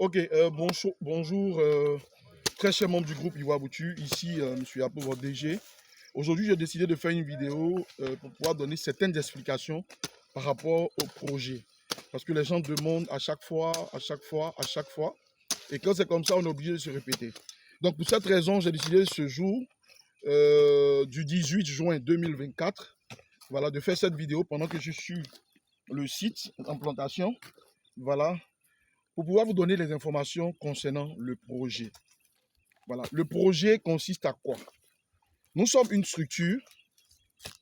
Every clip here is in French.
Ok, bonjour, très cher membre du groupe Iwaboutu. Ici, M. Yapo, votre DG. Aujourd'hui, j'ai décidé de faire une vidéo pour pouvoir donner certaines explications par rapport au projet. Parce que les gens demandent à chaque fois. Et quand c'est comme ça, on est obligé de se répéter. Donc, pour cette raison, j'ai décidé ce jour, du 18 juin 2024, voilà, de faire cette vidéo pendant que je suis le site en plantation. Voilà, pour pouvoir vous donner les informations concernant le projet. Voilà, le projet consiste à quoi? Nous sommes une structure,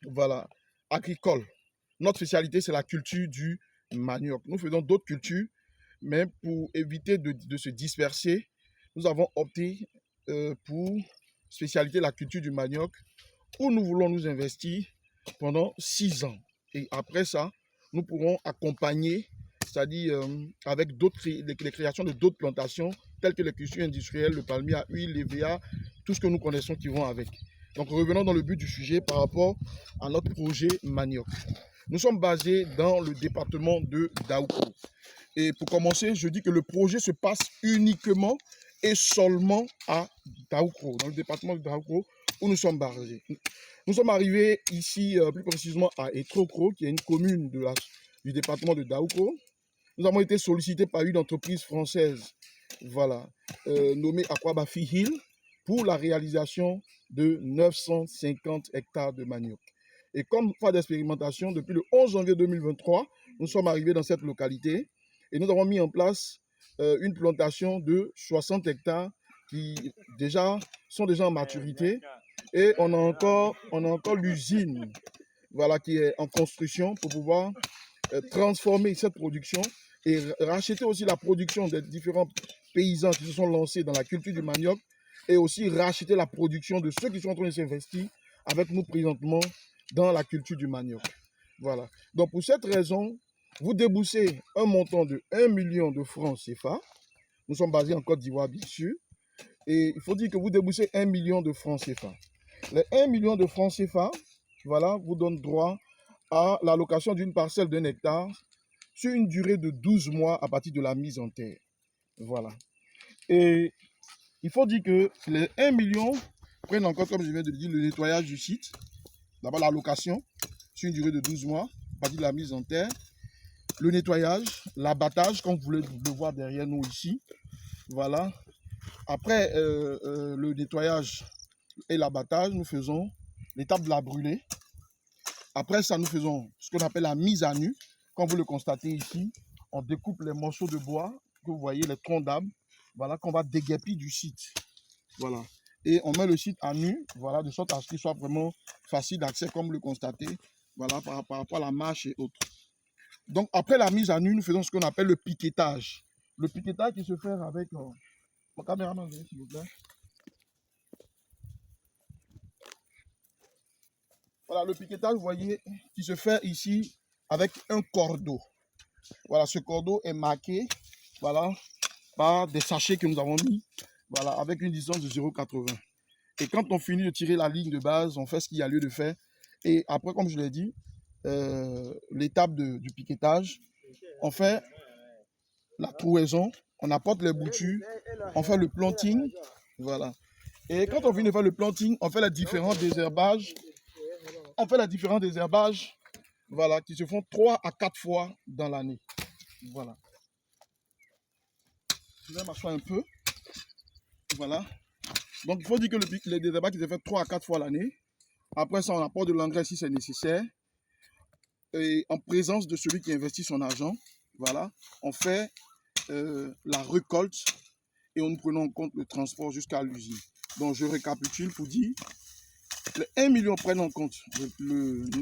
voilà, agricole. Notre spécialité, c'est la culture du manioc. Nous faisons d'autres cultures, mais pour éviter de se disperser, nous avons opté pour spécialité la culture du manioc, où nous voulons nous investir pendant 6 ans. Et après ça, nous pourrons accompagner, c'est-à-dire avec les créations de d'autres plantations, telles que les cultures industrielles, le palmier à huile, l'EVA, tout ce que nous connaissons qui vont avec. Donc revenons dans le but du sujet par rapport à notre projet manioc. Nous sommes basés dans le département de Daouko. Et pour commencer, je dis que le projet se passe uniquement et seulement à Daouko, dans le département de Daouko, où nous sommes basés. Nous sommes arrivés ici, plus précisément à Etrokro, qui est une commune du département de Daouko. Nous avons été sollicités par une entreprise française, voilà, nommée Aquabafi Hill, pour la réalisation de 950 hectares de manioc. Et comme phase d'expérimentation, depuis le 11 janvier 2023, nous sommes arrivés dans cette localité et nous avons mis en place une plantation de 60 hectares qui sont déjà en maturité. Et on a encore l'usine, voilà, qui est en construction pour pouvoir transformer cette production et racheter aussi la production des différents paysans qui se sont lancés dans la culture du manioc et aussi racheter la production de ceux qui sont en train de s'investir avec nous présentement dans la culture du manioc. Voilà. Donc pour cette raison, vous déboussez un montant de 1 million de francs CFA. Nous sommes basés en Côte d'Ivoire, bien sûr. Et il faut dire que vous déboussez 1 million de francs CFA. Les 1 million de francs CFA, voilà, vous donne droit à l'allocation d'une parcelle d'un hectare sur une durée de 12 mois à partir de la mise en terre. Voilà. Et il faut dire que les 1 million prennent encore, comme je viens de le dire, le nettoyage du site. D'abord l'allocation sur une durée de 12 mois à partir de la mise en terre. Le nettoyage, l'abattage, comme vous voulez le voir derrière nous ici. Voilà. Après le nettoyage et l'abattage, nous faisons l'étape de la brûlée. Après ça, nous faisons ce qu'on appelle la mise à nu. Comme vous le constatez ici, on découpe les morceaux de bois que vous voyez, les troncs d'arbres, voilà, qu'on va déguerpir du site. Voilà. Et on met le site à nu, voilà, de sorte à ce qu'il soit vraiment facile d'accès, comme vous le constatez, voilà, par rapport à la marche et autres. Donc, après la mise à nu, nous faisons ce qu'on appelle le piquetage. Le piquetage qui se fait avec... mon caméraman, s'il vous plaît. Voilà, le piquetage, vous voyez, qui se fait ici avec un cordeau. Voilà, ce cordeau est marqué, voilà, par des sachets que nous avons mis, voilà, avec une distance de 0,80. Et quand on finit de tirer la ligne de base, on fait ce qu'il y a lieu de faire. Et après, comme je l'ai dit, l'étape du piquetage, on fait la trouaison, on apporte les boutures, on fait le planting, voilà. Et quand on finit de faire le planting, on fait les différents désherbages. Voilà, qui se font 3 à 4 fois dans l'année. Voilà. Je vais m'asseoir un peu. Voilà. Donc, il faut dire que les désherbages qui se font 3 à 4 fois l'année. Après ça, on apporte de l'engrais si c'est nécessaire. Et en présence de celui qui investit son argent, voilà, on fait la récolte et on prend en compte le transport jusqu'à l'usine. Donc, je récapitule pour dire, les 1 million prennent en compte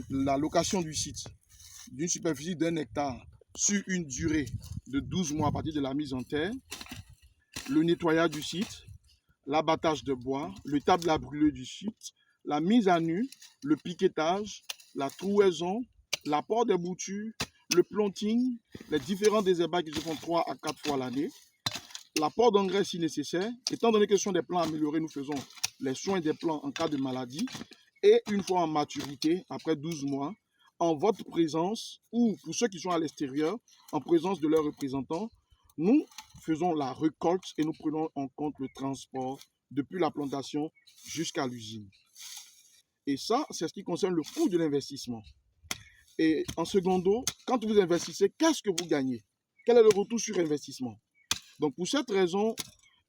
la location du site d'une superficie d'1 hectare sur une durée de 12 mois à partir de la mise en terre, le nettoyage du site, l'abattage de bois, l'étape de la brûlée du site, la mise à nu, le piquetage, la trouaison, l'apport des boutures, le planting, les différents désherbages qui se font 3 à 4 fois l'année, l'apport d'engrais si nécessaire. Étant donné que ce sont des plants améliorés, nous faisons les soins des plants en cas de maladie. Et une fois en maturité, après 12 mois, en votre présence ou pour ceux qui sont à l'extérieur, en présence de leurs représentants, Nous faisons la récolte et nous prenons en compte le transport depuis la plantation jusqu'à l'usine. Et ça, c'est ce qui concerne le coût de l'investissement. Et en secondo, quand vous investissez, qu'est-ce que vous gagnez? Quel est le retour sur investissement? Donc pour cette raison,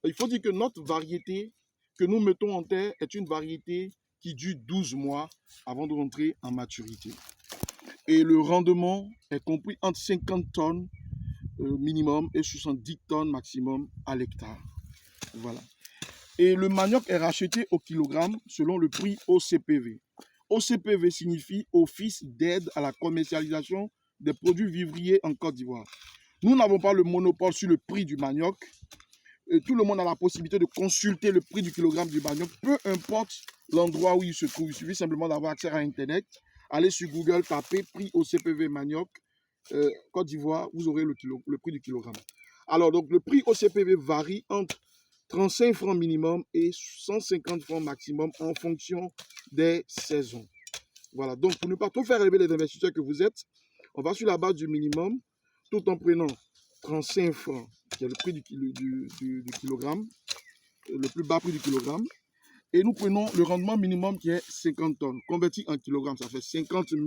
il faut dire que notre variété que nous mettons en terre est une variété qui dure 12 mois avant de rentrer en maturité. Et le rendement est compris entre 50 tonnes minimum et 70 tonnes maximum à l'hectare. Voilà. Et le manioc est racheté au kilogramme selon le prix OCPV. OCPV signifie Office d'aide à la commercialisation des produits vivriers en Côte d'Ivoire. Nous n'avons pas le monopole sur le prix du manioc. Et tout le monde a la possibilité de consulter le prix du kilogramme du manioc, peu importe l'endroit où il se trouve. Il suffit simplement d'avoir accès à Internet, aller sur Google, taper prix OCPV manioc, Côte d'Ivoire, vous aurez le prix du kilogramme. Alors, donc, le prix OCPV varie entre 35 francs minimum et 150 francs maximum en fonction des saisons. Voilà, donc pour ne pas trop faire rêver les investisseurs que vous êtes, on va sur la base du minimum, tout en prenant 35 francs, qui est le prix du kilogramme, le plus bas prix du kilogramme, et nous prenons le rendement minimum qui est 50 tonnes. Converti en kilogrammes, ça fait 50 000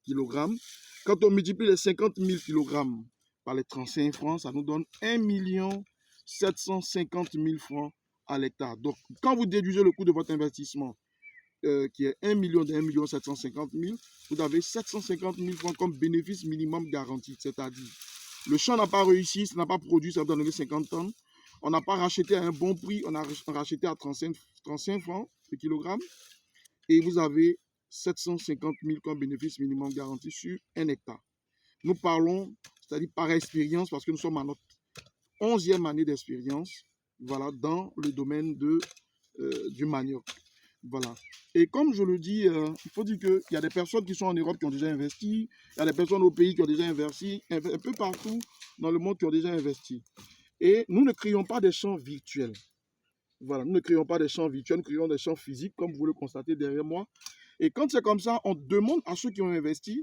kilogrammes. Quand on multiplie les 50 000 kilogrammes par les 35 francs, ça nous donne 1 750 000 francs à l'hectare. Donc, quand vous déduisez le coût de votre investissement, qui est 1 750 000, vous avez 750 000 francs comme bénéfice minimum garanti. C'est-à-dire, le champ n'a pas réussi, ça n'a pas produit, ça donne 50 tonnes. On n'a pas racheté à un bon prix, on a racheté à 35 francs le kilogramme. Et vous avez 750 000 comme bénéfice minimum garanti sur 1 hectare. Nous parlons, c'est-à-dire par expérience, parce que nous sommes à notre 11e année d'expérience, voilà, dans le domaine du manioc. Voilà. Et comme je le dis, il faut dire qu'il y a des personnes qui sont en Europe qui ont déjà investi, il y a des personnes au pays qui ont déjà investi, un peu partout dans le monde qui ont déjà investi. Et nous ne créons pas des champs virtuels. Voilà, nous ne créons pas des champs virtuels, nous créons des champs physiques, comme vous le constatez derrière moi. Et quand c'est comme ça, on demande à ceux qui ont investi,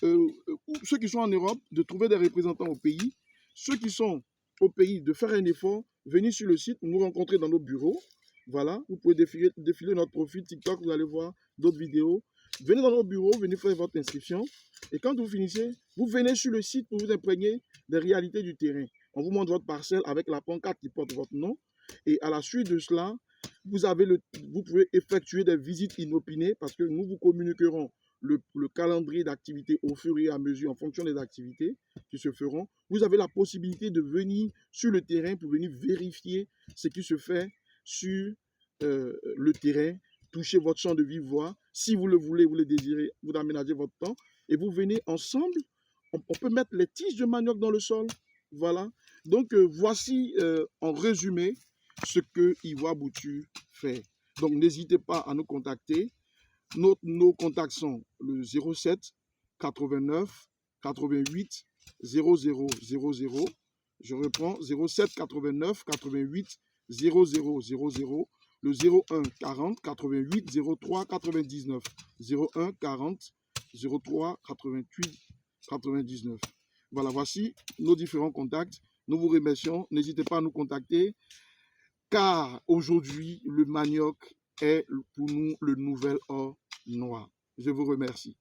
ceux qui sont en Europe, de trouver des représentants au pays, ceux qui sont au pays, de faire un effort, venir sur le site, nous rencontrer dans nos bureaux. Voilà, vous pouvez défiler notre profil TikTok, vous allez voir d'autres vidéos. Venez dans nos bureaux, venez faire votre inscription. Et quand vous finissez, vous venez sur le site pour vous imprégner des réalités du terrain. On vous montre votre parcelle avec la pancarte qui porte votre nom. Et à la suite de cela, vous pouvez effectuer des visites inopinées parce que nous vous communiquerons le calendrier d'activité au fur et à mesure en fonction des activités qui se feront. Vous avez la possibilité de venir sur le terrain pour venir vérifier ce qui se fait sur le terrain, toucher votre champ de vive voix. Si vous le voulez, vous le désirez, vous aménagez votre temps et vous venez ensemble. On peut mettre les tiges de manioc dans le sol. Voilà. Donc, voici en résumé ce que Ivoire Boutu fait. Donc, n'hésitez pas à nous contacter. Nos contacts sont le 07 89 88 00 00. Je reprends 07 89 88 00 00. Le 01 40 88 03 99. 01 40 03 88 99. Voilà, voici nos différents contacts. Nous vous remercions. N'hésitez pas à nous contacter car aujourd'hui, le manioc est pour nous le nouvel or noir. Je vous remercie.